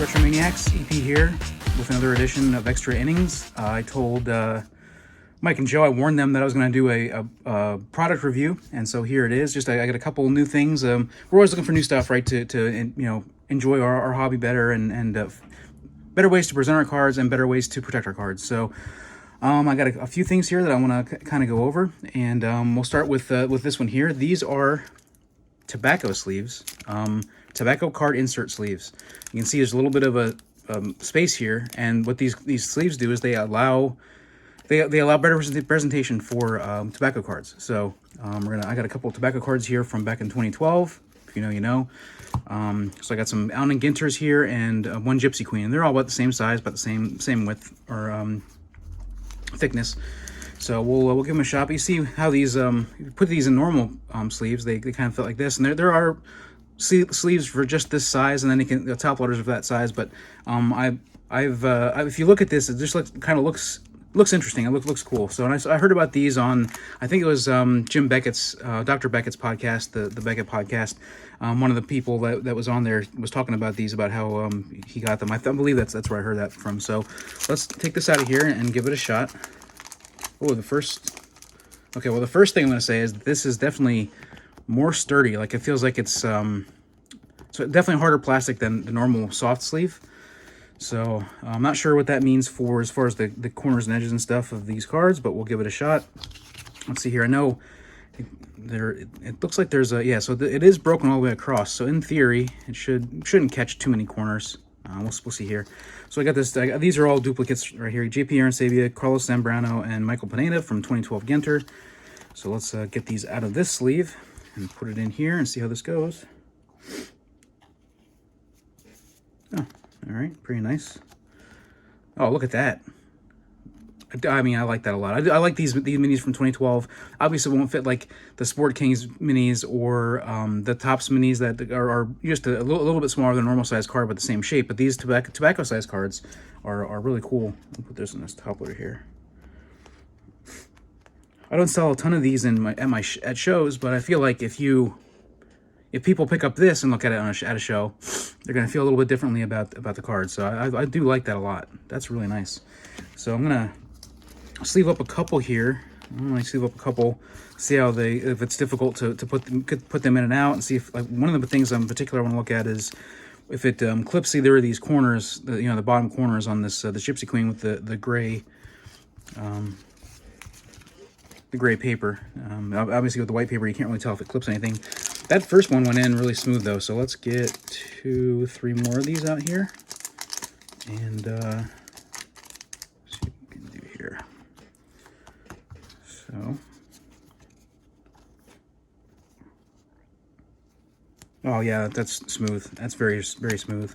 Retro Maniacs, EP here with another edition of Extra Innings. I told Mike and Joe, I warned them that I was going to do a product review, and so here it is. I got a couple new things. We're always looking for new stuff, right, to enjoy our hobby better and better ways to present our cards and better ways to protect our cards. So I got a few things here that I want to kind of go over, and we'll start with this one here. These are tobacco sleeves, tobacco card insert sleeves. You can see there's a little bit of a space here, and what these sleeves do is they allow better presentation for tobacco cards. So I got a couple of tobacco cards here from back in 2012. If you know, you know. So I got some Allen Ginters here and one Gypsy Queen, and they're all about the same size, about the same width or thickness. So we'll give them a shot. But you see how these you put these in normal sleeves, they kind of fit like this, and there are sleeves for just this size, and then the top loaders are for that size. But if you look at this, it just looks interesting. It looks cool. So I heard about these on, I think it was Jim Beckett's, Dr. Beckett's podcast, the Beckett podcast. One of the people that was on there was talking about these, about how he got them. I believe that's where I heard that from. So let's take this out of here and give it a shot. Oh, the first thing I'm going to say is that this is definitely more sturdy. Like, it feels like it's so definitely harder plastic than the normal soft sleeve. So I'm not sure what that means for as far as the corners and edges and stuff of these cards, but we'll give it a shot. Let's see here. I know it looks like there's it is broken all the way across. So in theory, it shouldn't catch too many corners. We'll see here. So I got this. These are all duplicates right here. JP Arensavia, Carlos Zambrano, and Michael Pineda from 2012 Ginter. So let's get these out of this sleeve and put it in here and see how this goes. Oh, all right, pretty nice. Oh, look at that. I mean, I like that a lot. I like these minis from 2012. Obviously, it won't fit like the Sport Kings minis or the Topps minis that are just a little bit smaller than a normal size card, but the same shape. But these tobacco size cards are really cool. I'll put this in this top loader here. I don't sell a ton of these at shows, but I feel like if people pick up this and look at it at a show, they're going to feel a little bit differently about the cards. So I do like that a lot. That's really nice. So I'm going to sleeve up a couple here. I'm going to sleeve up a couple, see how if it's difficult to put them in and out, and see if, like, one of the things in particular I want to look at is if it clips either of these corners, the bottom corners on this the Gypsy Queen with the gray paper. Obviously with the white paper you can't really tell if it clips anything. That first one went in really smooth though, so let's get 2-3 more of these out here and see what we can do here. So, oh yeah, that's smooth. That's very, very smooth.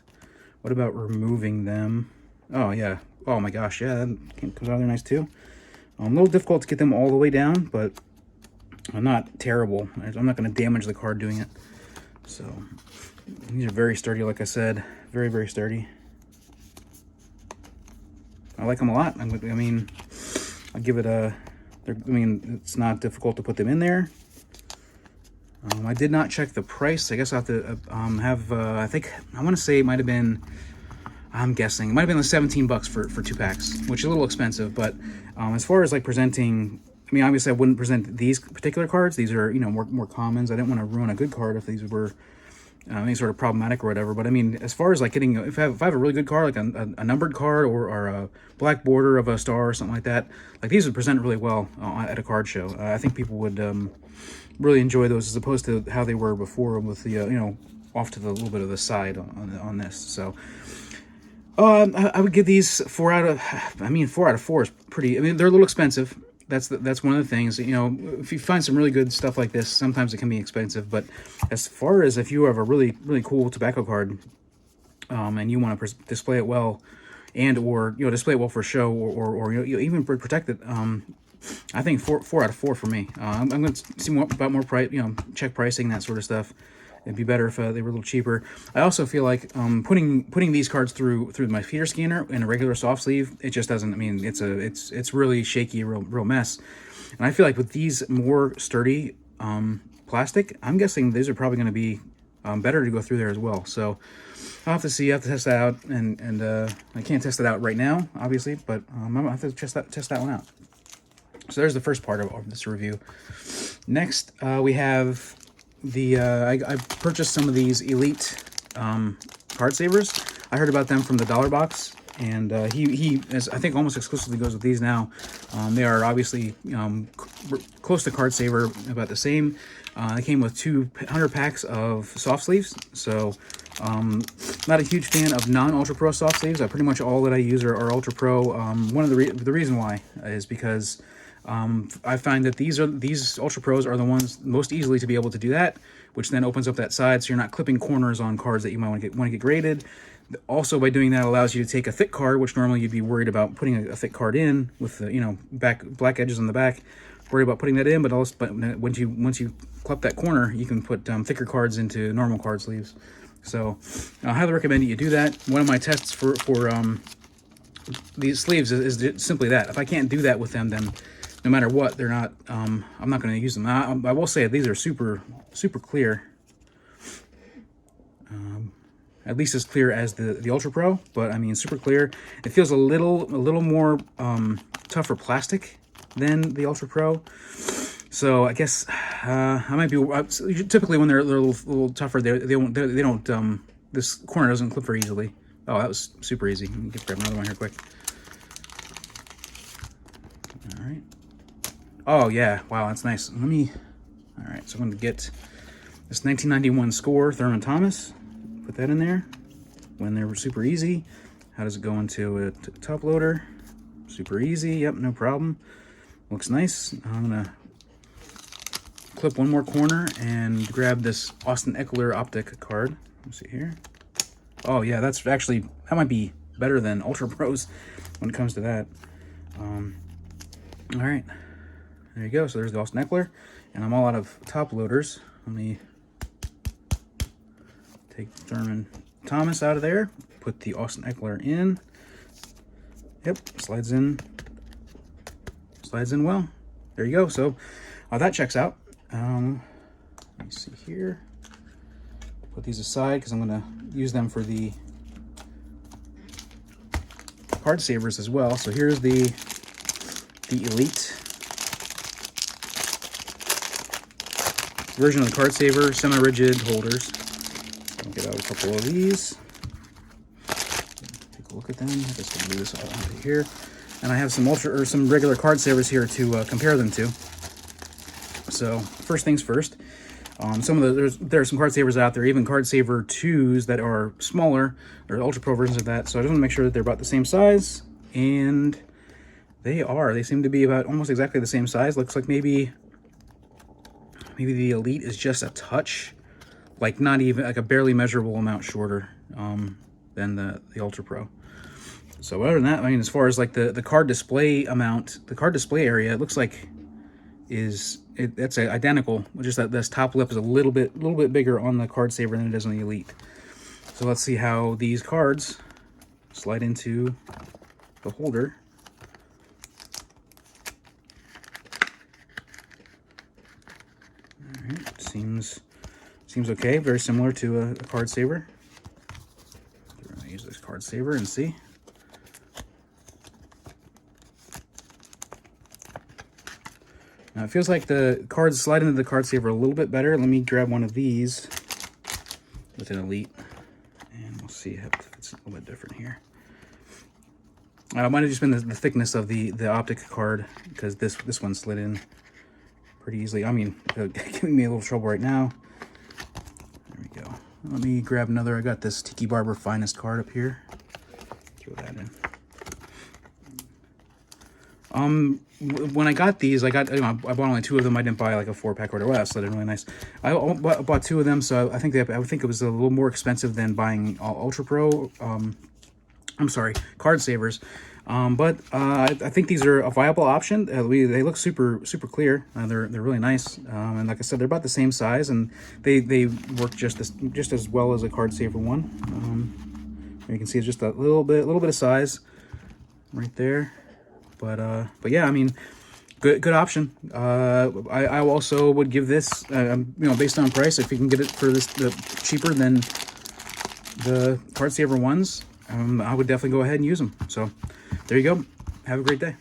What about removing them? Oh yeah. Oh my gosh, yeah, that comes out there nice too. A little difficult to get them all the way down, but not terrible. I'm not going to damage the card doing it. So these are very sturdy, like I said, very, very sturdy. I like them a lot. I mean, I'll give it it's not difficult to put them in there. I did not check the price. I guess I have to I want to say it might have been, I'm guessing, it might have been like $17 for 2 packs, which is a little expensive. But as far as like presenting, I mean, obviously I wouldn't present these particular cards. These are, more commons. I didn't want to ruin a good card if these were any sort of problematic or whatever. But I mean, as far as like getting, if I have a really good card, like a numbered card or a black border of a star or something like that, like these would present really well at a card show. I think people would really enjoy those as opposed to how they were before with the off to the little bit of the side on this. So I would give these 4 out of 4 is pretty. I mean, they're a little expensive. That's one of the things. If you find some really good stuff like this, sometimes it can be expensive. But as far as if you have a really, really cool tobacco card, and you want to display it well, or display it well for a show, or even protect it, I think 4 out of 4 for me. I'm going to see more price, check pricing, that sort of stuff. It'd be better if they were a little cheaper. I also feel like putting these cards through my feeder scanner in a regular soft sleeve, it just doesn't. I mean, it's really shaky, real mess. And I feel like with these more sturdy plastic, I'm guessing these are probably going to be better to go through there as well. So I'll have to see. I have to test that out, and I can't test it out right now, obviously, but I'm gonna have to test that one out. So there's the first part of this review. Next, we have the I purchased some of these Elite card savers. I heard about them from the Dollar Box, and he as I think almost exclusively goes with these now. They are obviously close to card saver, about the same. They came with 200 packs of soft sleeves, so not a huge fan of non-Ultra Pro soft sleeves. Pretty much all that I use are Ultra Pro. One of the reason why is because I find that these Ultra Pros are the ones most easily to be able to do that, which then opens up that side, so you're not clipping corners on cards that you might want to get graded. Also, by doing that, allows you to take a thick card, which normally you'd be worried about putting a thick card in with the black edges on the back, worried about putting that in. But once you clip that corner, you can put thicker cards into normal card sleeves. So I highly recommend that you do that. One of my tests for these sleeves is simply that. If I can't do that with them, then no matter what, they're not. I'm not going to use them. I will say these are super clear. At least as clear as the Ultra Pro, but I mean super clear. It feels a little more tougher plastic than the Ultra Pro. So I guess I might be typically when they're a little tougher, they don't this corner doesn't clip very easily. Oh, that was super easy. Let me grab another one here quick. All right. Oh yeah, wow, that's nice. All right, so I'm gonna get this 1991 score Thurman Thomas. Put that in there. When they were super easy. How does it go into a top loader? Super easy. Yep, no problem. Looks nice. I'm gonna clip one more corner and grab this Austin Eckler optic card. Let's see here. Oh yeah, that might be better than Ultra Pros when it comes to that. All right, there you go. So there's the Austin Eckler, and I'm all out of top loaders. Let me take Thurman Thomas out of there, put the Austin Eckler in. Yep, slides in well. There you go. So that checks out. Let me see here. Put these aside because I'm going to use them for the card savers as well. So here's the Elite version of the card saver, semi-rigid holders. I'll get out a couple of these. Take a look at them. I guess we'll do this all out here. And I have some regular card savers here to compare them to. So first things first. There are some card savers out there, even card saver 2s that are smaller, or Ultra Pro versions of that. So I just want to make sure that they're about the same size, and they seem to be about almost exactly the same size. Looks like maybe the Elite is just a touch, like not even like a barely measurable amount shorter than the Ultra Pro. So other than that, I mean, as far as like the card display amount, the card display area, it looks like that's identical. Just that this top lip is a little bit bigger on the card saver than it is on the Elite. So let's see how these cards slide into the holder. All right, seems okay. Very similar to a card saver. We're gonna use this card saver and see. Now it feels like the cards slide into the card saver a little bit better. Let me grab one of these with an Elite, and we'll see if it's a little bit different here. It might have just been the thickness of the optic card, because this one slid in pretty easily. I mean, giving me a little trouble right now. There we go. Let me grab another. I got this Tiki Barber Finest card up here. Throw that in. When I got these, I bought only 2 of them. I didn't buy like a 4-pack or less, so they're really nice. I bought 2 of them, so I think it was a little more expensive than buying Ultra Pro. I'm sorry, card savers. But I think these are a viable option. They look super clear. They're really nice. And like I said, they're about the same size, and they work just as well as a card saver one. You can see it's just a little bit of size right there. But yeah, I mean, good option. I also would give this, you know, based on price, if you can get it for this cheaper than the Card Saver ones, I would definitely go ahead and use them. So there you go. Have a great day.